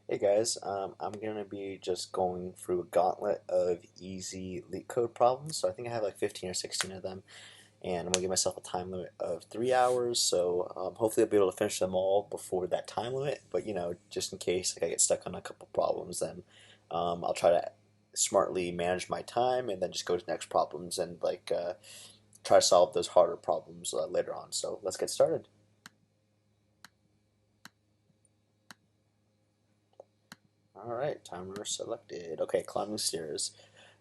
Hey guys, I'm gonna be just going through a gauntlet of easy Leetcode problems. So I think I have like 15 or 16 of them, and I'm gonna give myself a time limit of 3 hours. So hopefully I'll be able to finish them all before that time limit. But just in case like I get stuck on a couple problems, then I'll try to smartly manage my time and then just go to the next problems and try to solve those harder problems later on. So let's get started. All right, timer selected. Okay, climbing stairs.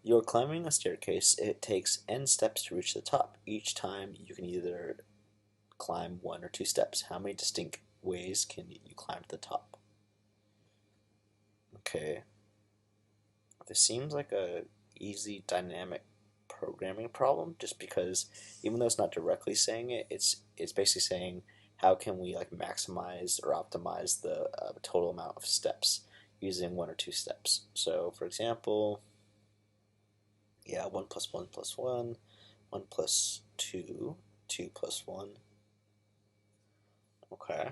You're climbing a staircase. It takes n steps to reach the top. Each time you can either climb one or two steps. How many distinct ways can you climb to the top? Okay, this seems like a easy dynamic programming problem just because even though it's not directly saying it, it's basically saying how can we like maximize or optimize the total amount of steps using one or two steps. So for example, yeah, 1 plus 1 plus 1, 1 plus 2, 2 plus 1. Okay.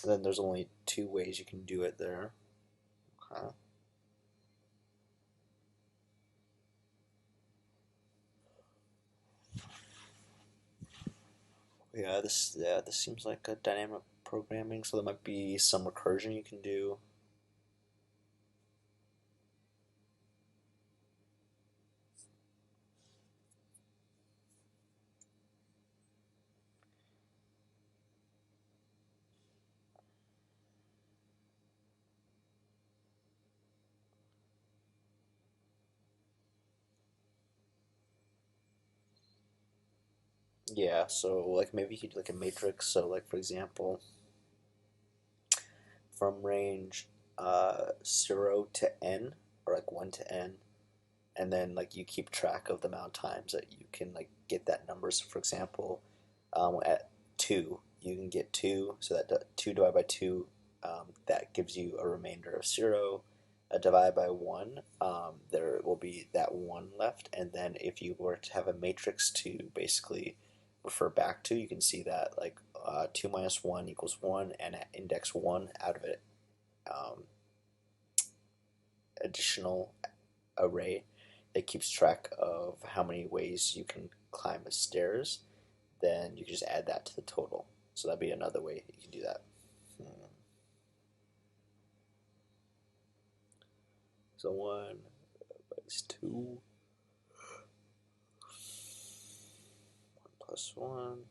Then there's only two ways you can do it there. Okay. Yeah, this seems like a dynamic programming, so there might be some recursion you can do. Yeah, so like maybe you could do like a matrix. So like for example, from range 0 to n, or like 1 to n, and then like you keep track of the amount of times that you can like get that number. So for example, at 2 you can get 2, so that 2 divided by 2, that gives you a remainder of 0. Divided by 1, there will be that 1 left, and then if you were to have a matrix to basically refer back to, you can see that like 2 minus 1 equals 1, and at index 1 out of it, um, additional array that keeps track of how many ways you can climb the stairs, then you can just add that to the total. So that'd be another way you can do that. So 1 is 2, 1 plus 1.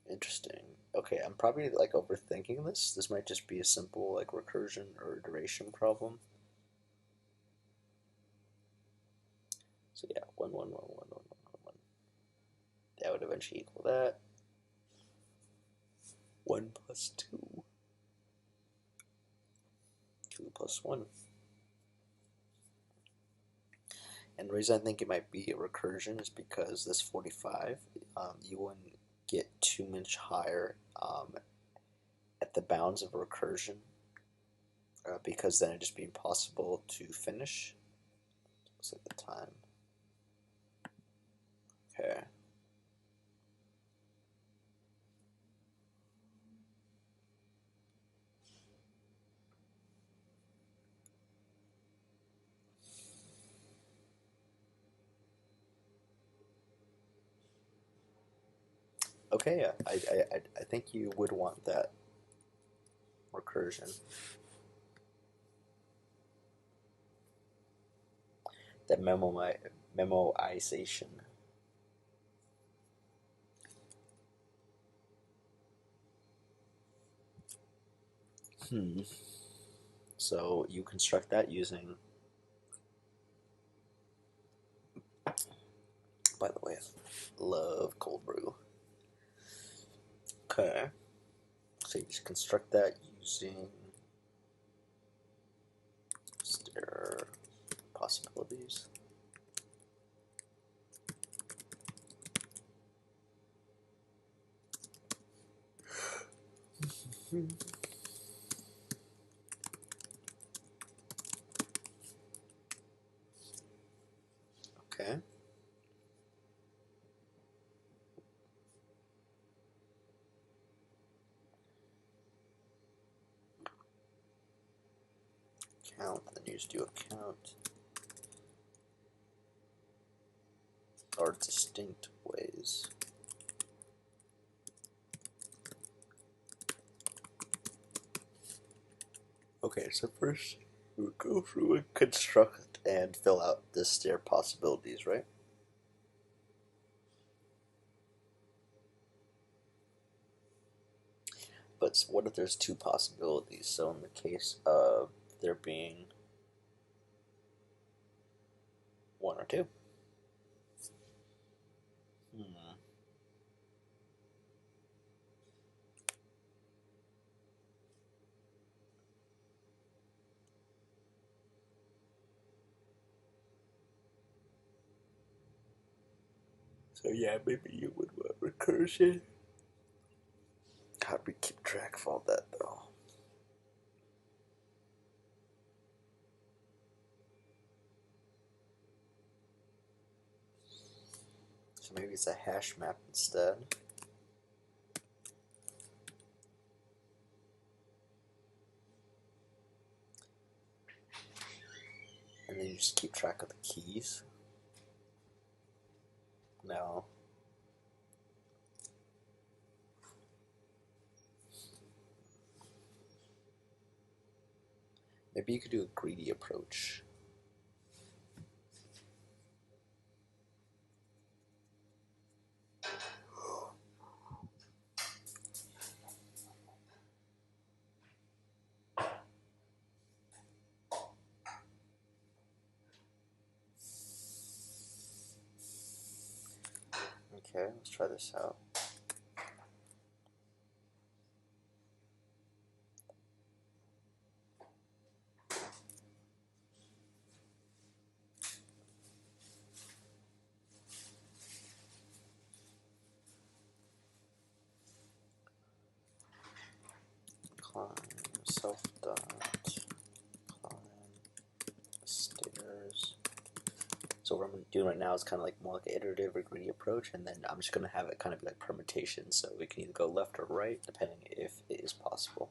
Interesting. Okay, I'm probably like overthinking this. This might just be a simple like recursion or iteration problem. So yeah, 1, 1, 1, 1, 1, 1, 1. That would eventually equal that. 1 plus 2, 2 plus 1. And the reason I think it might be a recursion is because this 45, you wouldn't get too much higher at the bounds of recursion, because then it'd just be impossible to finish. Looks like the time. Okay. Okay, yeah, I think you would want that recursion. That memoization. Hmm. So you construct that using, by the way, I love cold brew. Okay. So you just construct that using stair possibilities. Okay. count, then you just do a count, or distinct ways. Okay, so first we'll go through and construct and fill out the stair possibilities, right? But what if there's two possibilities? So in the case of there being one or two. Hmm. So yeah, maybe you would want recursion. How do we keep track of all that though? So maybe it's a hash map instead. And then you just keep track of the keys. No. Maybe you could do a greedy approach. Okay, let's try this out. Climb self dot, climb stairs. So what I'm doing right now is kind of like more like an iterative or greedy approach, and then I'm just going to have it kind of be like permutation, so we can either go left or right, depending if it is possible.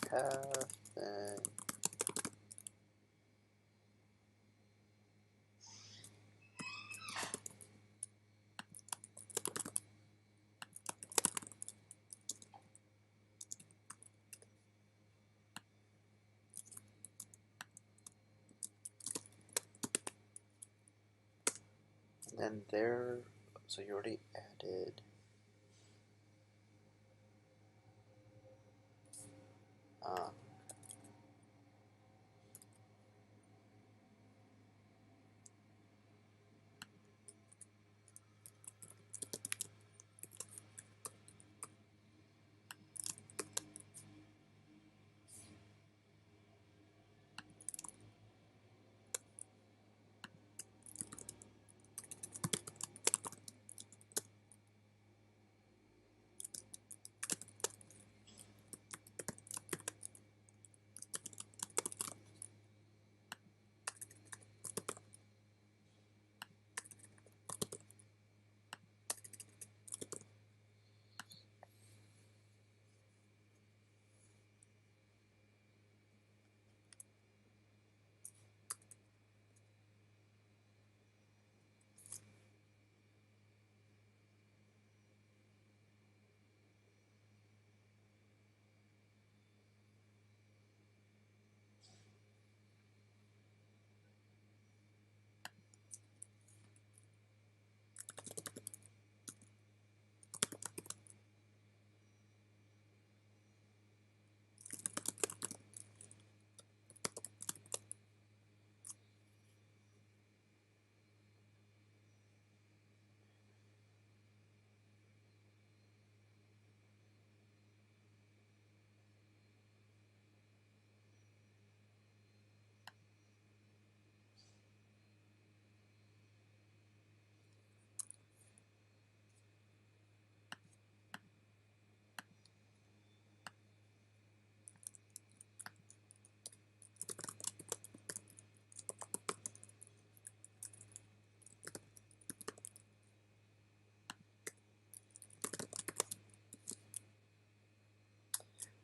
path, then there, so you already added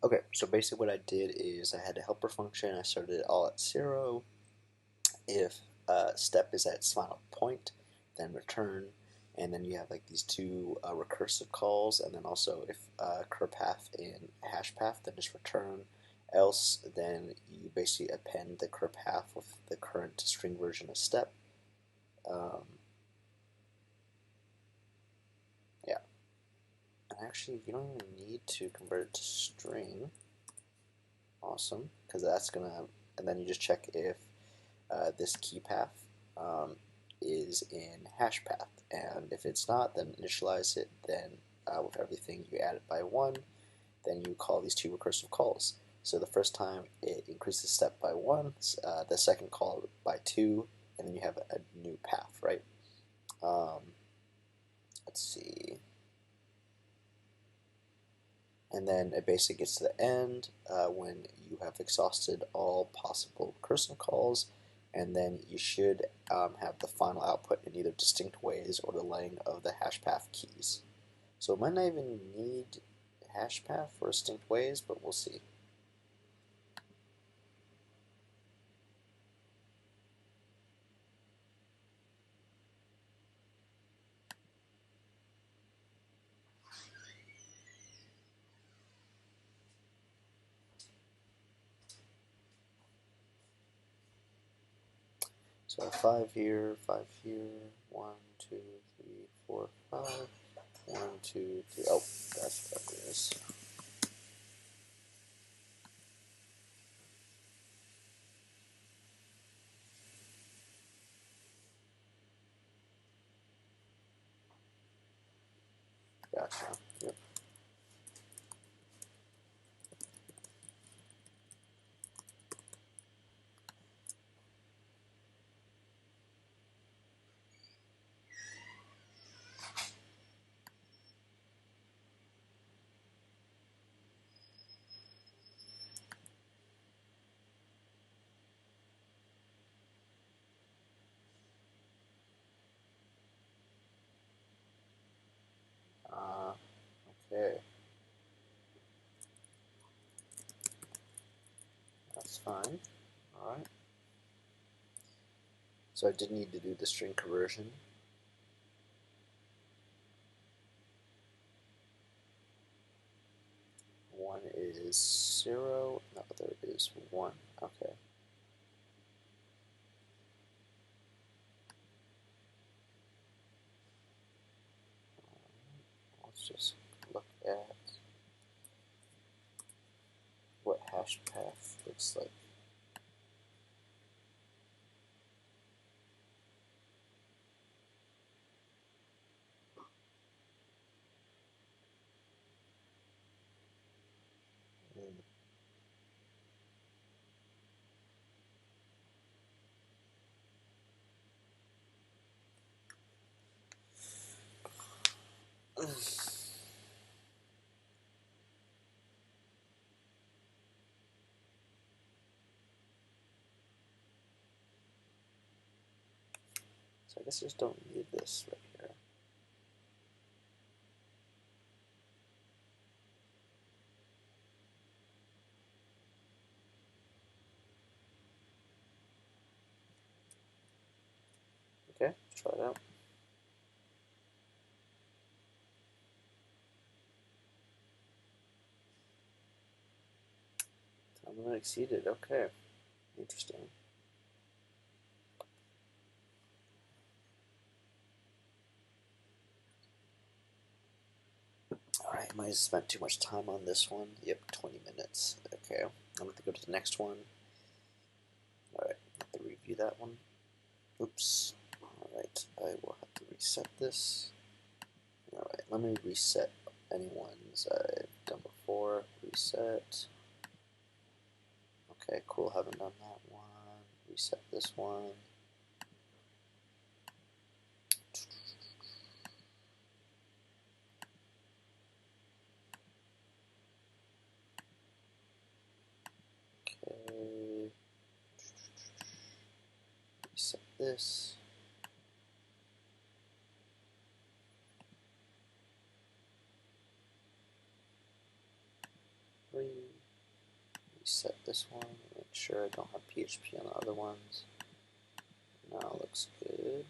okay, so basically what I did is I had a helper function. I started it all at 0. If step is at its final point, then return. And then you have like these two recursive calls, and then also if cur path and hash path, then just return. Else, then you basically append the cur path with the current string version of step. Yeah. And actually, you don't even need to convert it to string. Awesome, because that's gonna, and then you just check if this key path is in hash path, and if it's not, then initialize it. Then with everything you add it by 1, then you call these two recursive calls. So the first time it increases step by 1, the second call by 2, and then you have a new path, right? Let's see. And then it basically gets to the end when you have exhausted all possible recursive calls, and then you should have the final output in either distinct ways or the laying of the hash path keys. So it might not even need hash path for distinct ways, but we'll see. So 5 here, 5 here, 1, 2, 3, 4, 5, 1, 2, 3. Oh, that's what it is. Gotcha. Yep. fine. Alright. So I did need to do the string conversion. One is 0, the other is 1. Okay. Let's just look at what hash path looks like. So I guess I just don't need this right here. Okay, let's try it out. Time limit exceeded. Okay, interesting. Alright, might have spent too much time on this one. Yep, 20 minutes. Okay, I'm going to go to the next one. Alright, have to review that one. Oops. Alright, I will have to reset this. Alright, let me reset any ones I've done before. Reset. Okay, cool, haven't done that one. Reset this one. Okay. Reset this. Reset this one. Make sure I don't have PHP on the other ones. Now it looks good.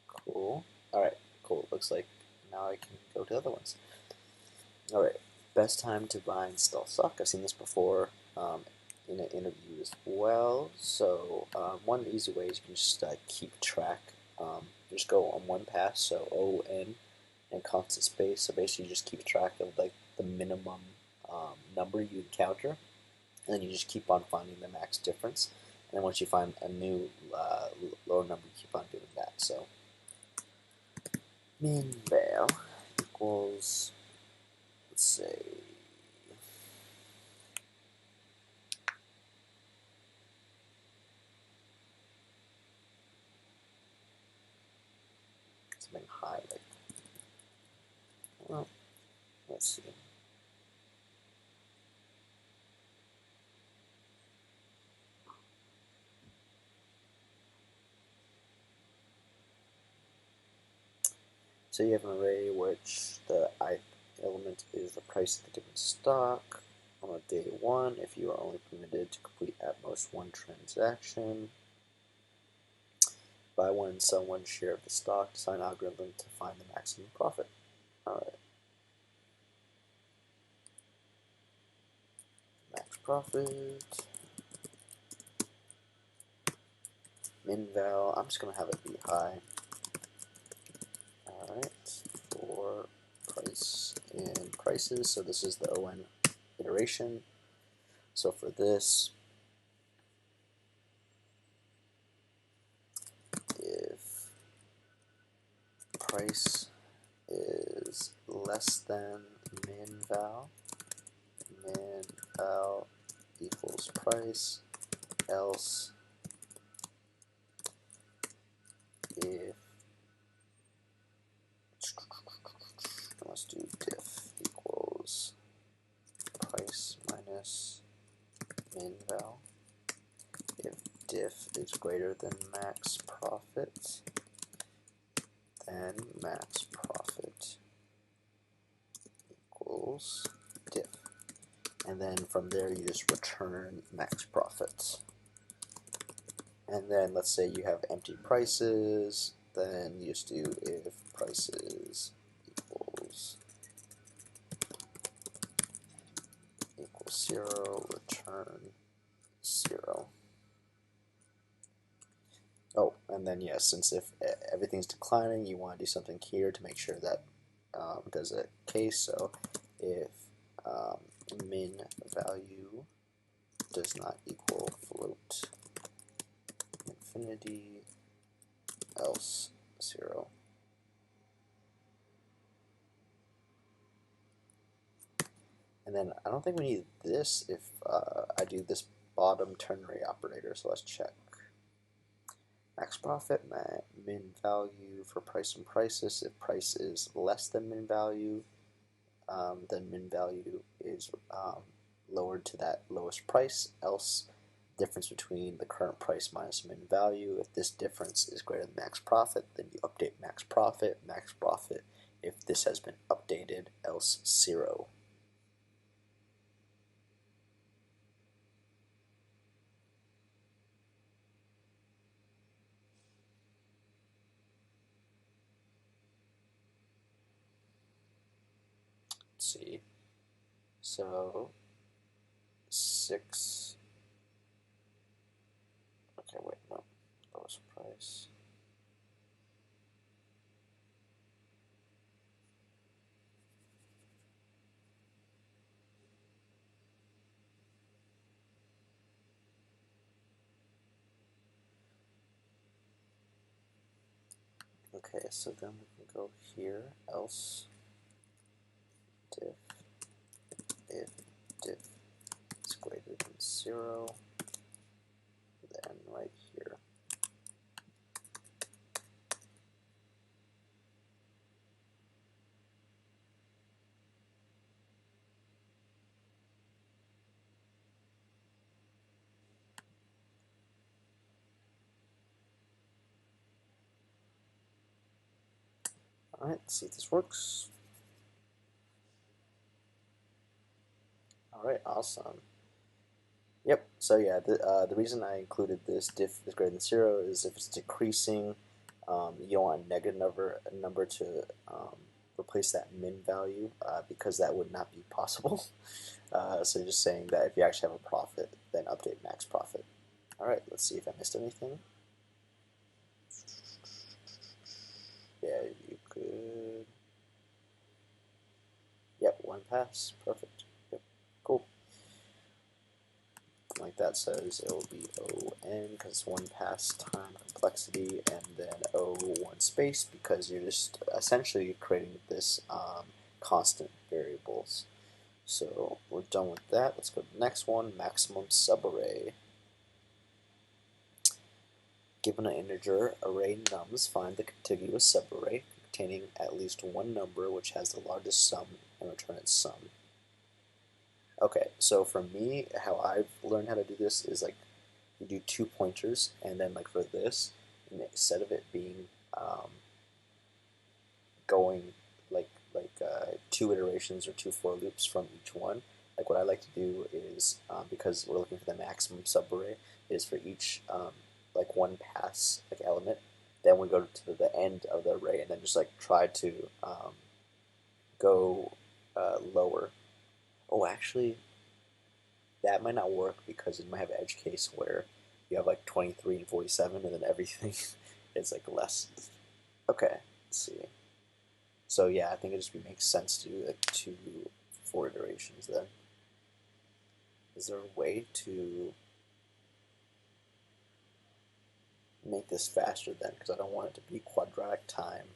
Cool. Alright, cool. Looks like now I can go to the other ones. Alright, best time to buy and install stock. I've seen this before in an interview as well. So one easy way is you can just keep track. Just go on one pass, so ON and constant space. So basically you just keep track of like the minimum number you encounter, and then you just keep on finding the max difference. And then once you find a new lower number, you keep on doing that. So min val equals, let's say, something high, like, well, let's see. So you have an array which the ith element is the price of the given stock. On day 1, if you are only permitted to complete at most one transaction, buy one and sell one share of the stock, design an algorithm to find the maximum profit. Alright. Max profit. Min val, I'm just going to have it be high. Alright, for price and prices, so this is the ON iteration. So for this, if price is less than min val equals price, else if, let's do diff equals price minus min val. If diff is greater than max profit, then max profit equals and then from there you just return max profits. And then let's say you have empty prices, then you just do if prices equals 0, return 0. Oh, and then yes, since if everything's declining, you want to do something here to make sure that does a case. So if min value does not equal float infinity, else 0. And then I don't think we need this if I do this bottom ternary operator, so let's check. Max profit, min value for price and prices. If price is less than min value, then min value is lowered to that lowest price, else difference between the current price minus min value. If this difference is greater than max profit, then you update max profit, if this has been updated, else 0. Let's see. So 6. Okay, wait, no. Lowest price. Okay, so then we can go here, else diff, if diff is greater than 0, then right here. Alright, let's see if this works. Alright, awesome. Yep, so yeah, the reason I included this diff is greater than 0 is if it's decreasing, you don't want a negative number to replace that min value because that would not be possible. So just saying that if you actually have a profit, then update max profit. Alright, let's see if I missed anything. Yeah, you could. Yep, one pass. Perfect. Yep, cool. Like that says it will be O(n) because it's one pass time complexity, and then O1 space because you're just essentially creating this constant variables. So we're done with that. Let's go to the next one, maximum subarray. Given an integer array nums, find the contiguous subarray containing at least one number which has the largest sum and return its sum. Okay, so for me, how I've learned how to do this is like you do 2 pointers, and then like for this, instead of it being going like 2 iterations or 2 for loops from each one, like what I like to do is because we're looking for the maximum subarray, is for each like one pass like element, then we go to the end of the array and then just like try to go lower. Oh, actually, that might not work because it might have edge case where you have like 23 and 47 and then everything is like less. Okay, let's see. So yeah, I think it just makes sense to do like 2 4 iterations then. Is there a way to make this faster then? Because I don't want it to be quadratic time.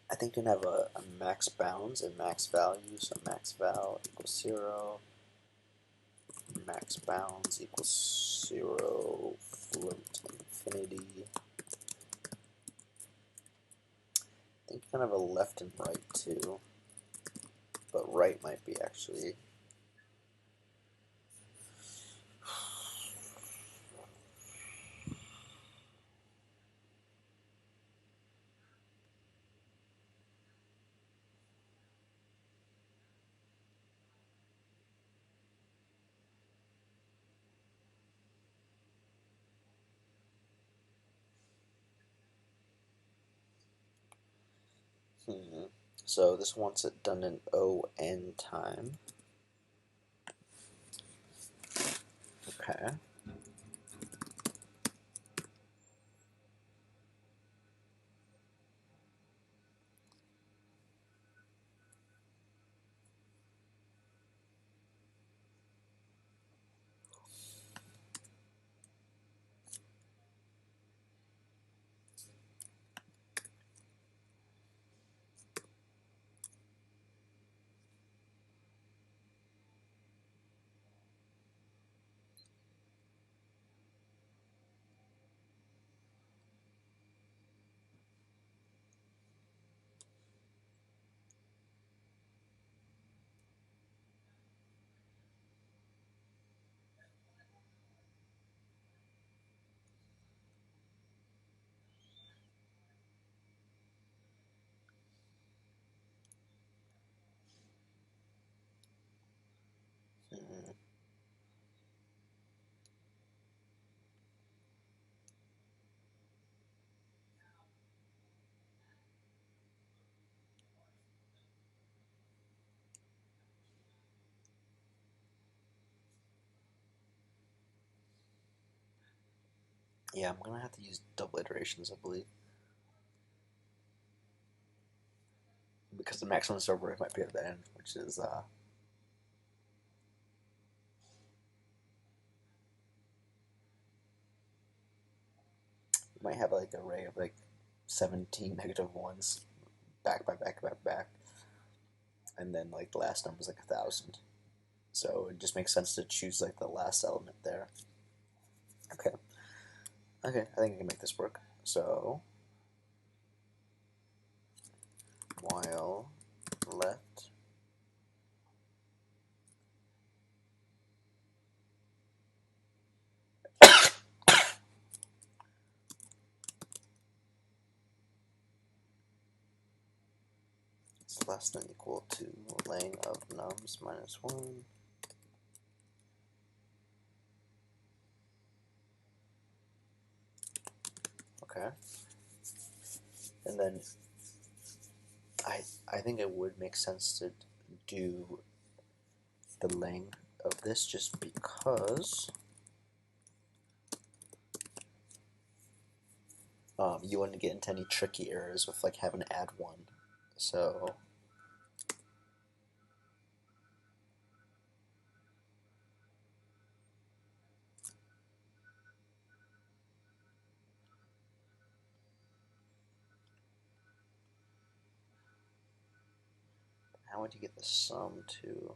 I think you can have a max bounds and max value. So max val equals 0, max bounds equals 0, float infinity. I think you can have a left and right too, but right might be actually. So this wants it done in O(n) time. Okay. Hmm. Yeah, I'm gonna have to use double iterations, I believe, because the maximum server might be at the end, which is you might have like an array of like 17 negative ones back by back by back, and then like the last number is like 1,000. So it just makes sense to choose like the last element there. Okay. Okay, I think I can make this work. So while left is less than equal to len of nums minus 1. Okay. And then I think it would make sense to do the length of this just because you wouldn't get into any tricky errors with like having to add 1. So how would you get the sum to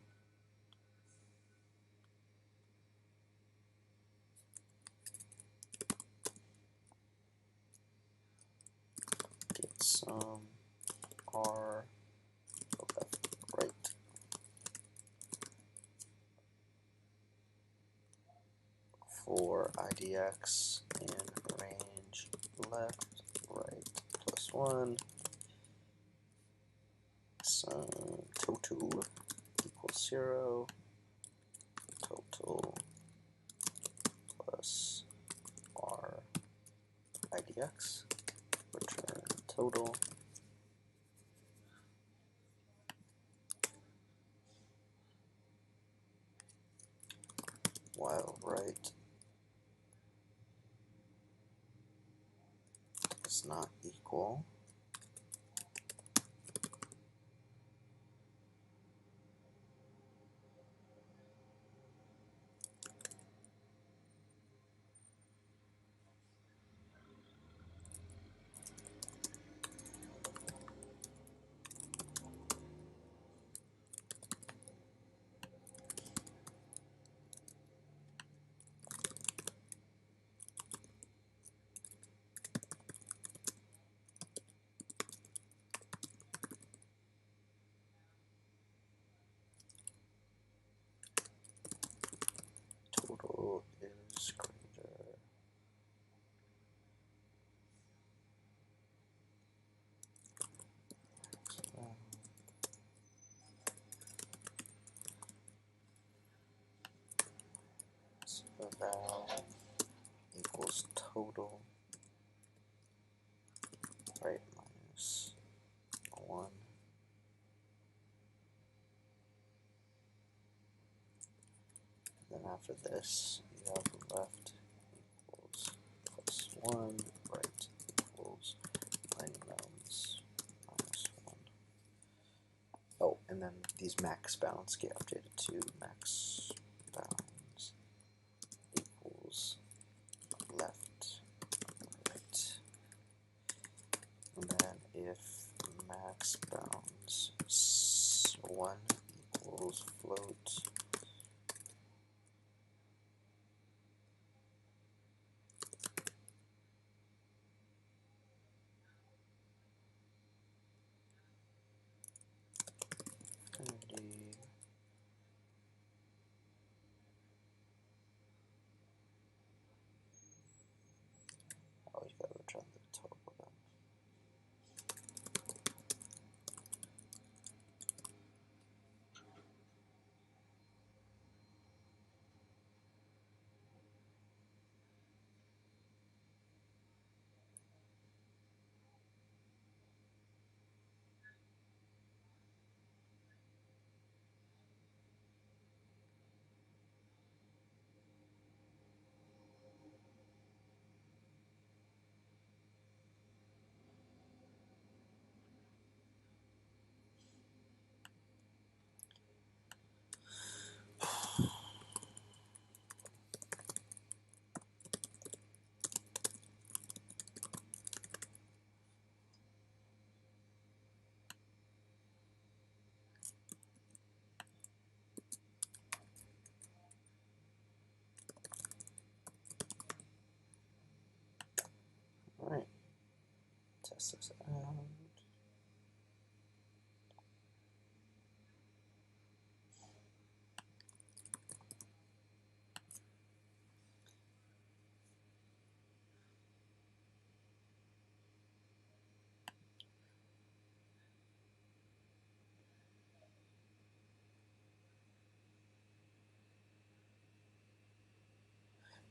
get sum r left right for idx and range left right plus 1 sum total equals 0 total plus r idx return total while right is not equal total is greater. So val equals total right minus 1 now for this, you have left equals +1, right equals minus -1. Oh, and then these max bounds get updated to max bounds equals left, right. And then if max bounds 1 equals float, infinity, oh, you gotta return the total then. Alright, test this out.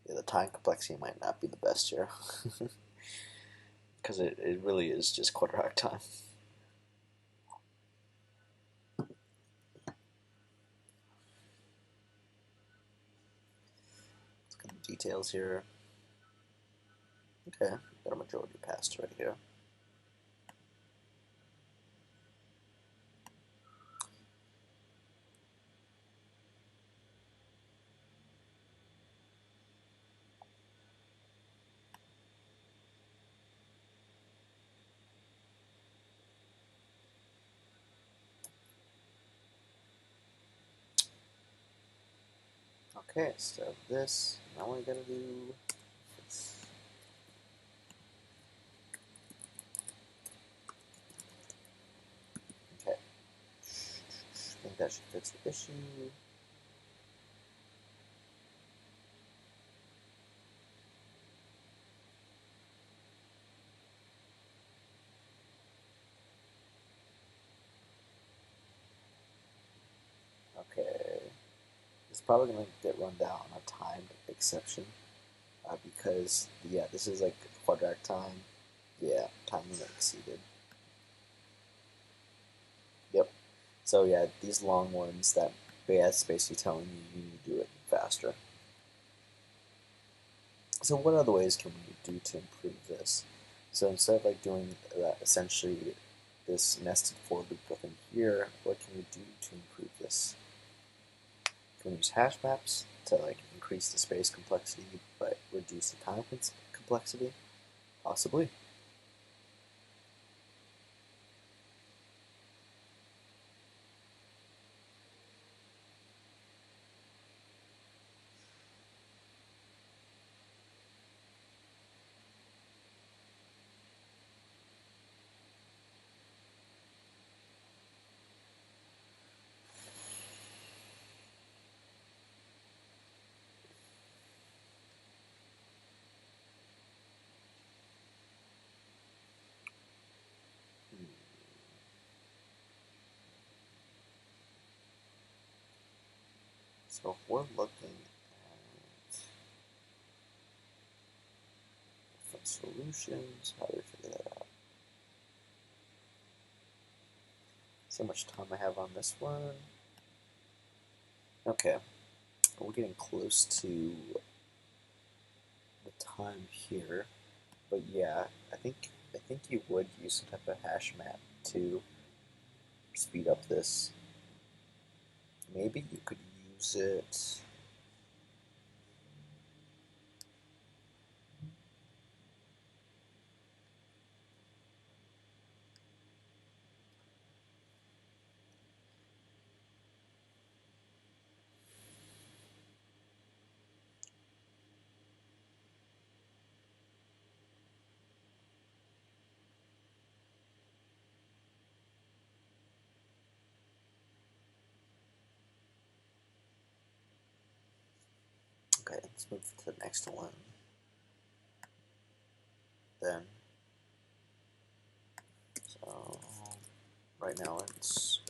Yeah, the time complexity might not be the best here. Because it really is just quadratic time. Let's get the details here. Okay, got a majority passed right here. Okay, so this, now we gotta do this. Okay, I think that should fix the issue. Okay, it's probably gonna get run down on a timed exception because yeah, this is like quadratic time. Yeah, time limit exceeded. Yep. So yeah, these long ones that it's basically telling you need to do it faster. So what other ways can we do to improve this? So instead of like doing essentially this nested for loop within here, what can we do to improve this? Can we use hash maps to like increase the space complexity but reduce the time complexity? Possibly. So if we're looking at different solutions, how do we figure that out? See how much time I have on this one. Okay, we're getting close to the time here, but yeah, I think you would use some type of hash map to speed up this. Maybe you could use it. Okay, let's move to the next one. Then, so right now it's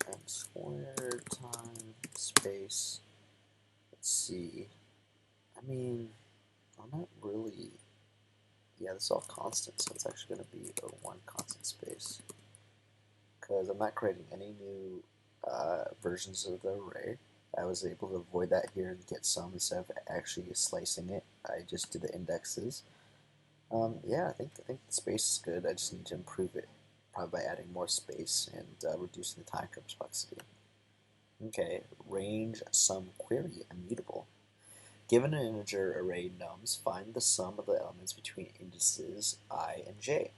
n squared time space. Let's see. I mean, I'm not really. Yeah, this is all constant, so it's actually going to be a one constant space because I'm not creating any new versions of the array. I was able to avoid that here and get some instead of actually slicing it. I just did the indexes. Yeah, I think the space is good. I just need to improve it, probably by adding more space and reducing the time complexity. Okay, range sum query immutable. Given an integer array nums, find the sum of the elements between indices I and j.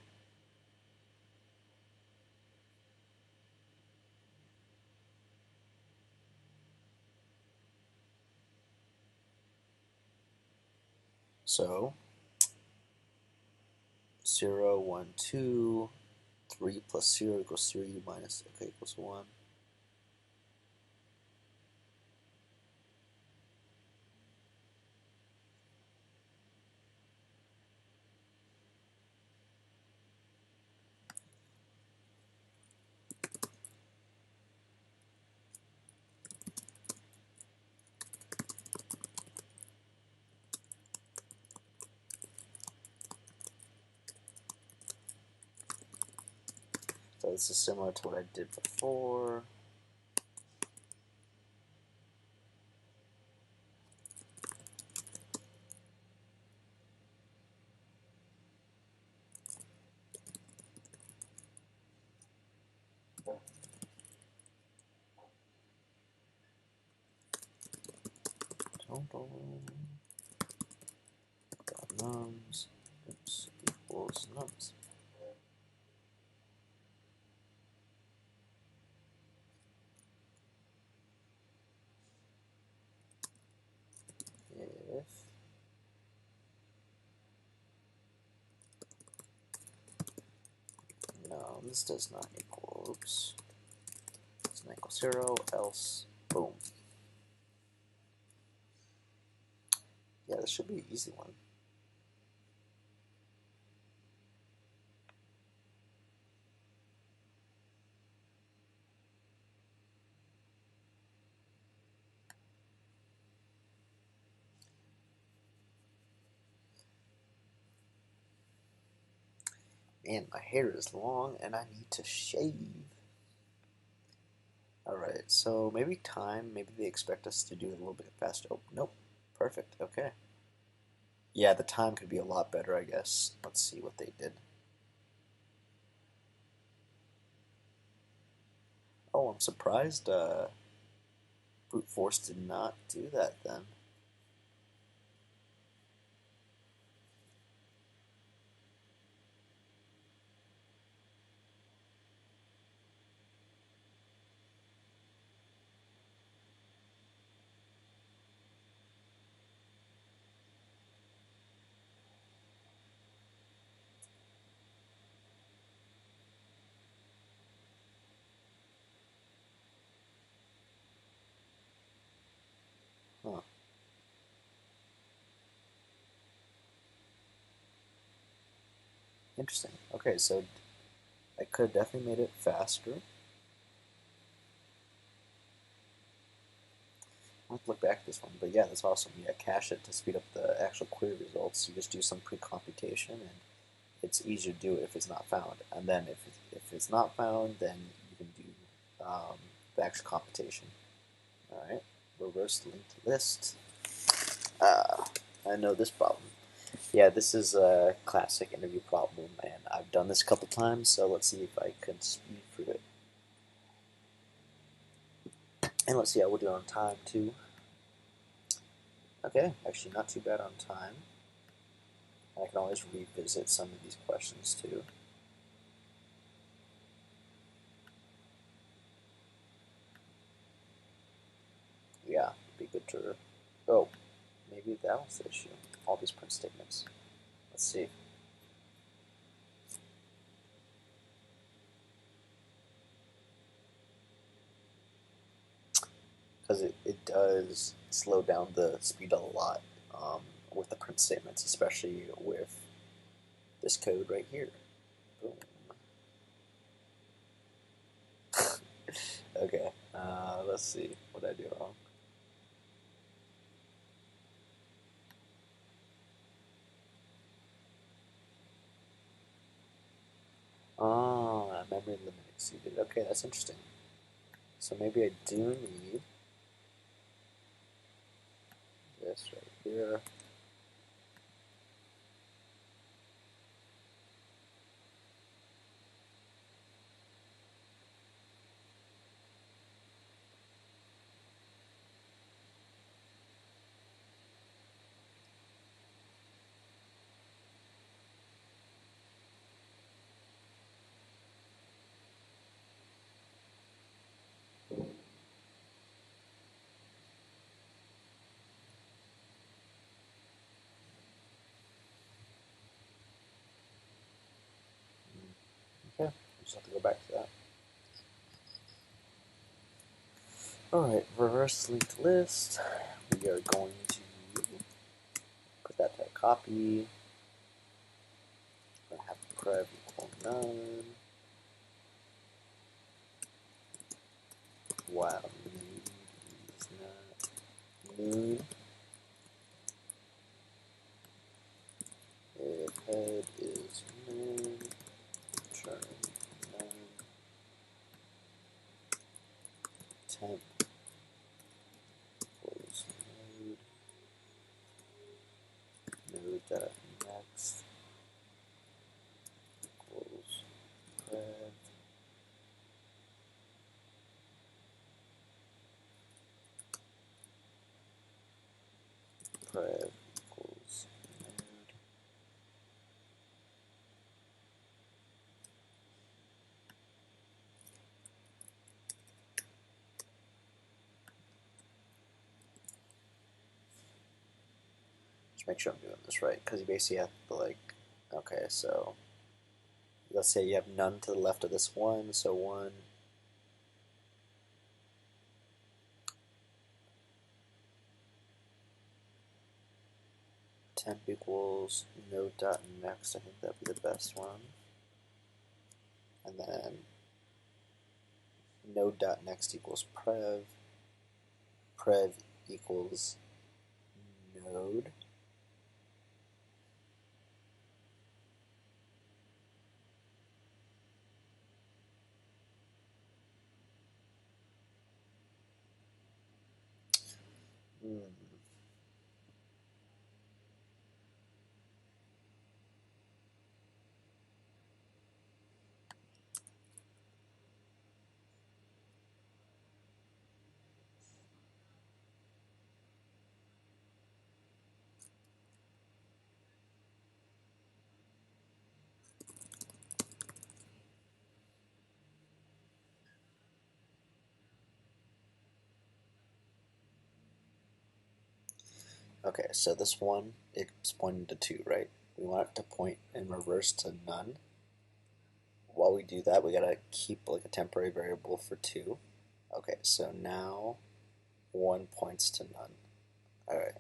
So 0, 1, 2, 3 plus 0 equals 3 minus, okay, equals 1. So this is similar to what I did before. Total nums equals nums. If nums does not equal, oops, does not equal 0, else, boom. Yeah, this should be an easy one. Man, my hair is long and I need to shave. Alright, so maybe time, maybe they expect us to do it a little bit faster. Oh, nope. Perfect, okay. Yeah, the time could be a lot better, I guess. Let's see what they did. Oh, I'm surprised brute force did not do that then. Huh. Interesting. Okay, so I could have definitely made it faster. I'll have to look back at this one, but yeah, that's awesome. Yeah, cache it to speed up the actual query results. You just do some pre-computation, and it's easier to do it if it's not found. And then if it's not found, then you can do the actual computation. All right. reverse linked list. I know this problem. Yeah, this is a classic interview problem, and I've done this a couple times, so let's see if I can speed through it. And let's see how we'll do on time, too. Okay, actually not too bad on time. I can always revisit some of these questions, too. Yeah, it'd be good to... Oh, maybe that was the issue. All these print statements. Let's see. Because it does slow down the speed a lot with the print statements, especially with this code right here. Boom. Okay, let's see what I do wrong. Oh, memory limit exceeded. Okay, that's interesting. So maybe I do need this right here. Okay, just have to go back to that. Alright, reverse linked list. We are going to put that to copy. We're going to have prev equal none. While nude is not nude. If head is nude, return none. Temp equals nude. Nude dot next equals prev. Prev equals nude. Just make sure I'm doing this right, because you basically have to like, okay, so let's say you have none to the left of this one, so one. Temp equals node dot next. I think that'd be the best one. And then node dot next equals prev. Prev equals node. Okay, so this one, it's pointing to 2, right? We want it to point in reverse to none. While we do that, we gotta keep like a temporary variable for 2. Okay, so now 1 points to none. Alright.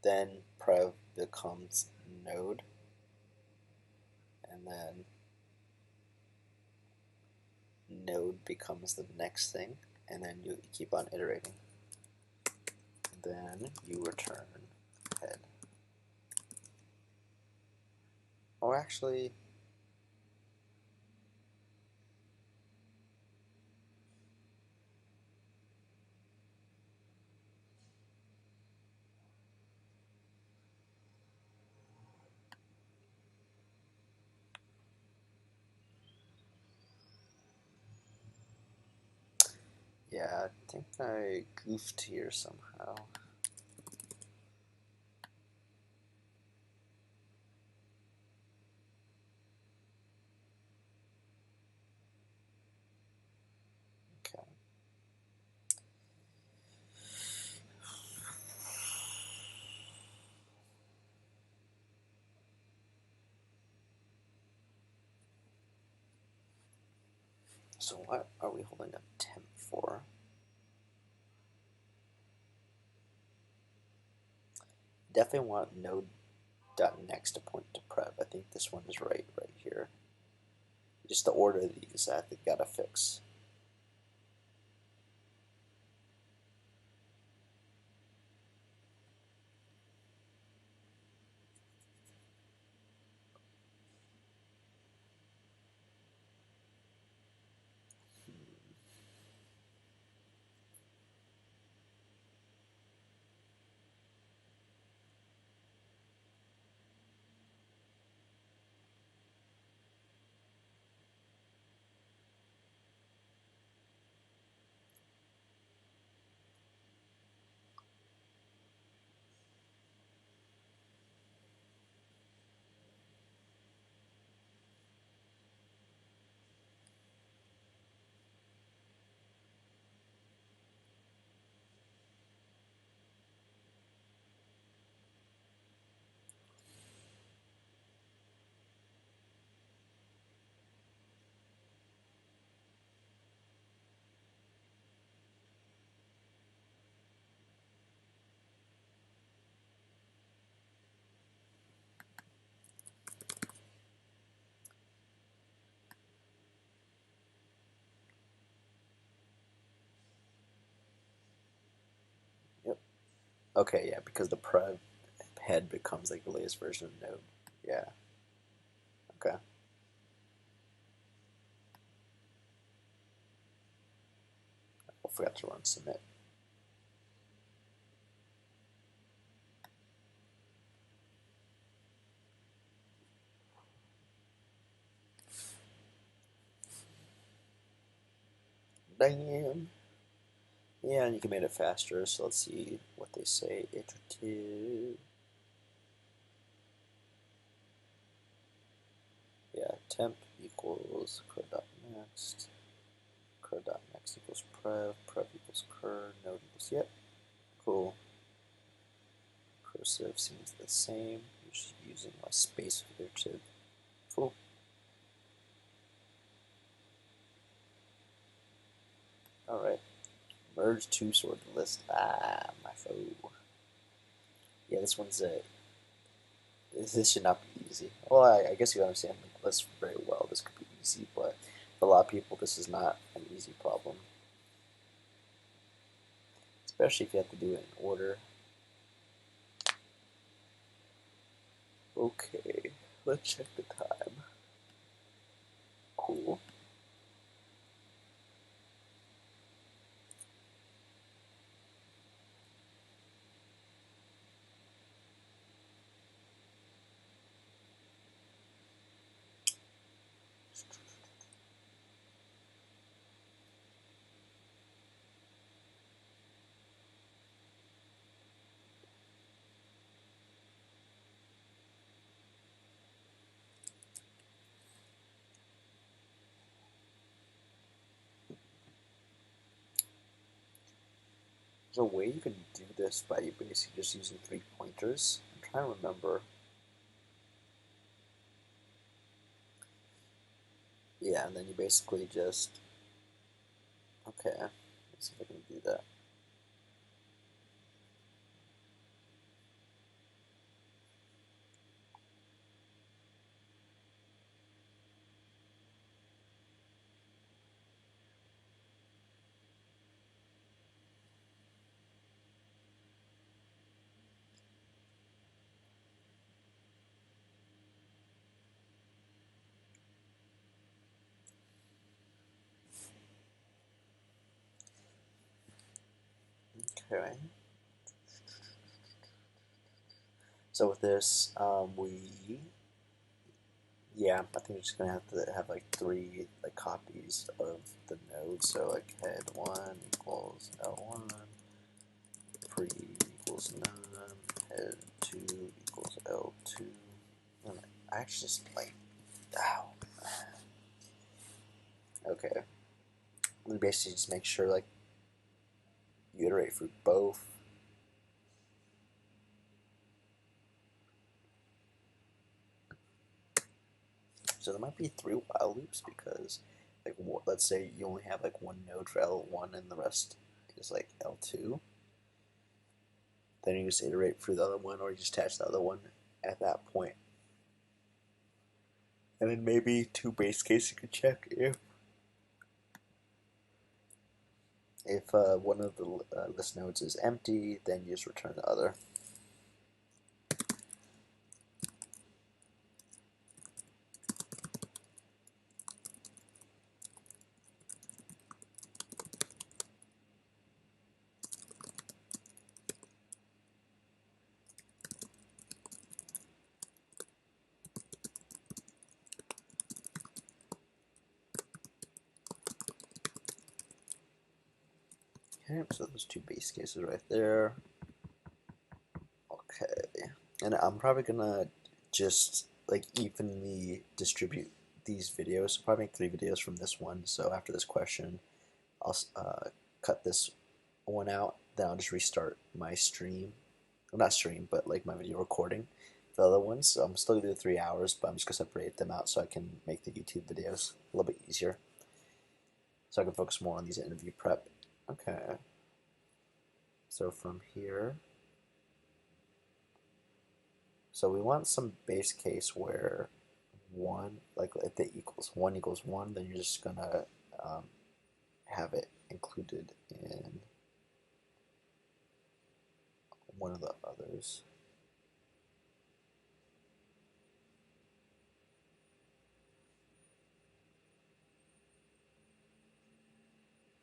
Then prev becomes node. And then node becomes the next thing. And then you keep on iterating. Then you return head. Or actually, Yeah, I think I goofed here somehow. Okay. So what are we holding up temp for? Definitely want node.next to point to prev. I think this one is right here. Just the order of these I think gotta fix. Yep. Okay, yeah, because the prev head becomes like the latest version of node. Yeah. Okay. I forgot to run submit. Damn. Yeah, and you can make it faster, so let's see what they say. Iterative. Yeah, temp equals cur.next. Cur.next equals prev. Prev equals cur. Node equals, yep. Cool. Cursive seems the same. You're just using my space for iterative. Cool. Alright. Merge two sorted list. Ah, my foe. Yeah, this one's a. This should not be easy. Well, I guess you understand like, lists very well. This could be easy, but for a lot of people, this is not an easy problem. Especially if you have to do it in order. Okay, let's check the time. Cool. There's a way you can do this by basically just using 3 pointers. I'm trying to remember. Yeah, and then you basically just. Okay, let's see if I can do that. Okay. So with this, we Yeah, I think we're just gonna have to have like three like copies of the node. So like head one equals L1, pre equals none, head two equals L2. I actually just like, ow. Okay. We basically just make sure like you iterate for both. So there might be three while loops because, like, let's say you only have like one node for L1 and the rest is like L2. Then you just iterate through the other one, or you just attach the other one at that point. And then maybe two base case you could check if one of the list nodes is empty, then you just return the other. Okay, so those two base cases right there. Okay, and I'm probably gonna just like evenly distribute these videos. So probably make 3 videos from this one. So after this question, I'll cut this one out. Then I'll just restart my stream. Well, not stream, but like my video recording. The other ones, so I'm still gonna do the 3 hours, but I'm just gonna separate them out so I can make the YouTube videos a little bit easier. So I can focus more on these interview prep. Okay. So from here, so we want some base case where one, like if it equals one, then you're just gonna um, have it included in one of the others.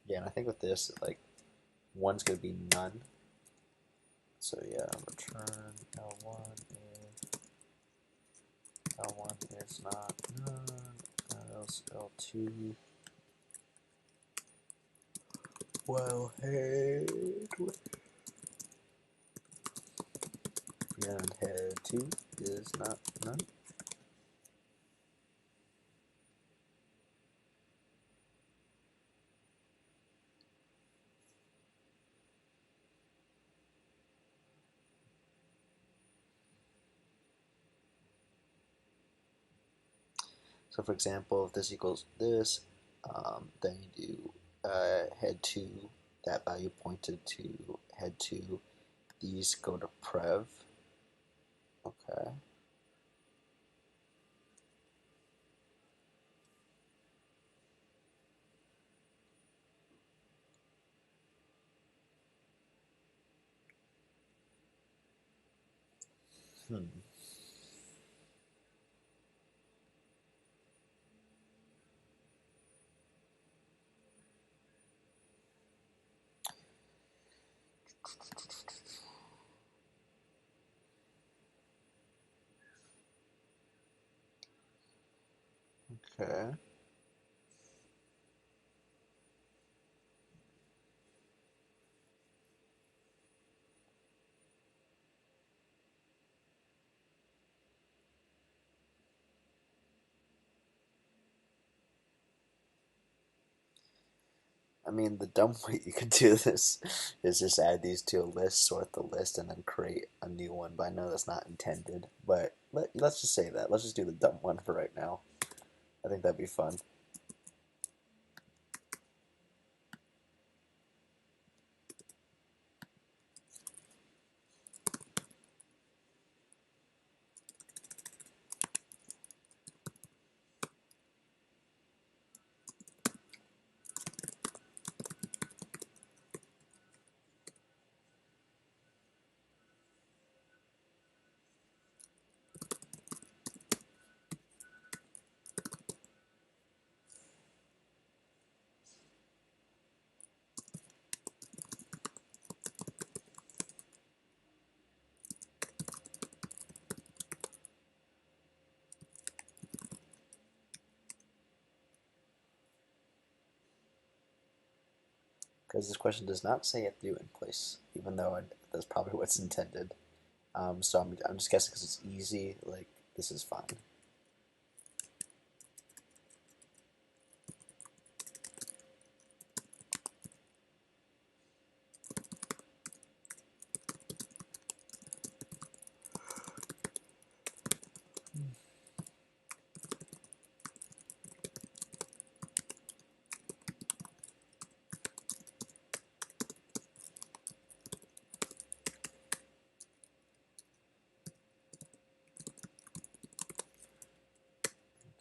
Yeah, and I think with this, like one's gonna be none. So yeah, return L1 if L1 is not none, else L2 while head and head 2 is not none. So for example, if this equals this, then you do head 2, that value pointed to head 2, these go to prev. Okay. Hmm. Okay. I mean, the dumb way you could do this is just add these to a list, sort the list, and then create a new one. But I know that's not intended. But let's just say that. Let's just do the dumb one for right now. I think that'd be fun. Because this question does not say you have to do it in place, even though that's probably what's intended. So I'm just guessing because it's easy, like, this is fine.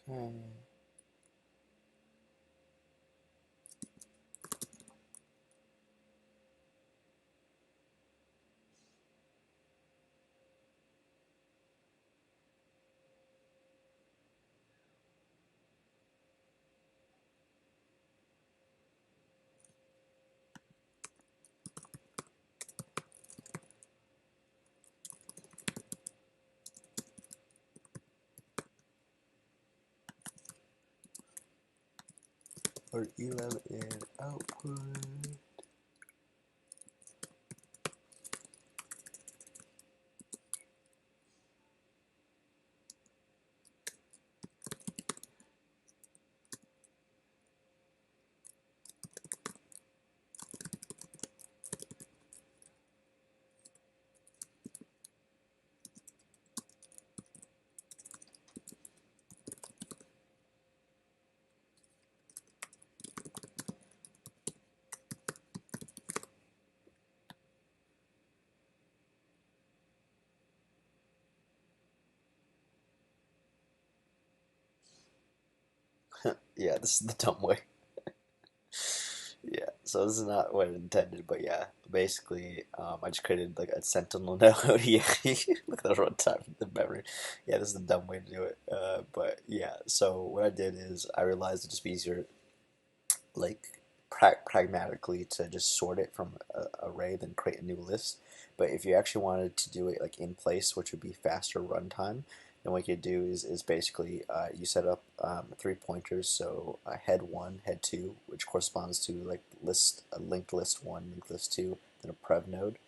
Okay. Or 11 in output. Yeah, this is the dumb way. Yeah, so this is not what I intended, but yeah, basically, I just created like a Sentinel node. Yeah, look at the runtime, the memory. Yeah, this is the dumb way to do it. But yeah, so what I did is I realized it'd just be easier, like pragmatically, to just sort it from a array than create a new list. But if you actually wanted to do it like in place, which would be faster runtime, then what you do is basically you set up three pointers. So head one, head two, which corresponds to like list a linked list one, linked list two, then a prev node,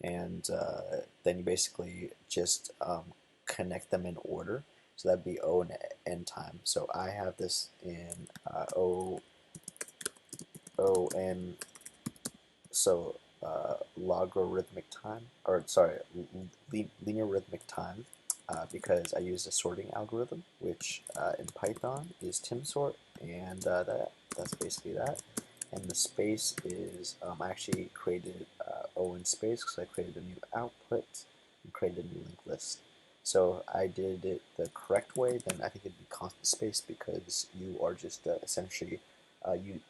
and then you basically just connect them in order. So that'd be O and N time. So I have this in O and so logarithmic time, or sorry, linear rhythmic time, because I use a sorting algorithm, which in Python is timsort, and that's basically that. And the space is I actually created O in space because I created a new output and created a new linked list. So I did it the correct way, then I think it'd be constant space because you are just essentially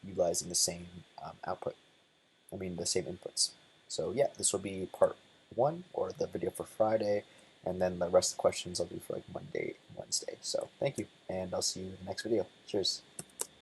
utilizing the same output. I mean, the same inputs. So yeah, this will be part one, or the video for Friday, and then the rest of the questions I'll do for like Monday, Wednesday. So thank you, and I'll see you in the next video. Cheers.